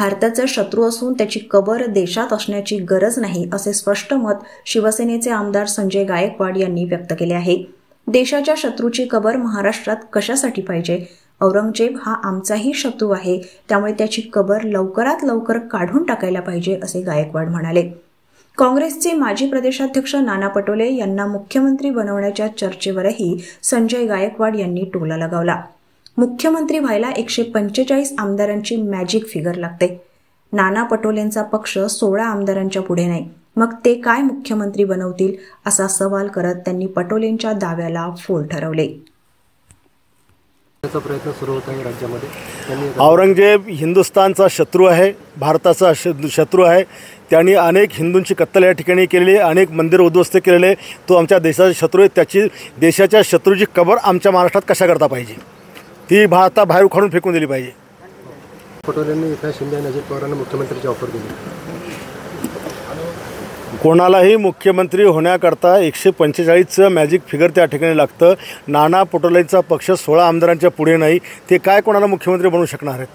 भारताचा शत्रू असून त्याची कबर देशात असण्याची गरज नाही, असे स्पष्ट मत शिवसेनेचे आमदार संजय गायकवाड यांनी व्यक्त केले आहे। देशाच्या शत्रूची कबर महाराष्ट्रात कशासाठी पाहिजे? औरंगजेब हा आमचाही शत्रू आहे, त्यामुळे त्याची कबर लवकरात लवकर काढून टाकायला पाहिजे, असे गायकवाड म्हणाले। काँग्रेसचे माजी प्रदेशाध्यक्ष नाना पटोले यांना मुख्यमंत्री बनवण्याच्या चर्चेवरही संजय गायकवाड यांनी टोला लगावला। मुख्यमंत्री व्हायला 145 आमदारांची मॅजिक फिगर लागते। नाना पटोलेंचा पक्ष 16 आमदारांच्या पुढे नाही, मग ते काय मुख्यमंत्री बनवतील, असा सवाल करत त्यांनी पटोलेंच्या दाव्याला फोल ठरवले। प्रयत्न सुरू होत आहे राज्यामध्ये। औरंगजेब हिंदुस्थानचा शत्रू आहे, भारताचा शत्रू आहे। त्यांनी अनेक हिंदूंची कत्तल या ठिकाणी केलेली, अनेक मंदिर उद्ध्वस्त केलेले। तो आमच्या देशाचा शत्रू आहे। त्याची देशाच्या शत्रूची कबर आमच्या महाराष्ट्रात कशा करता पाहिजे, ती भारता बाहेर उखाडून फेकून दिली पाहिजे। पटोलेंनी एकनाथ शिंदे आणि अजित पवारांना मुख्यमंत्र्याची ऑफर दिली। कोणालाही मुख्यमंत्री होण्याकरता 145चं मॅजिक फिगर त्या ठिकाणी लागतं। नाना पटोलेंचा पक्ष 16 आमदारांच्या पुढे नाही, ते काय कोणाला मुख्यमंत्री बनवू शकणार आहेत?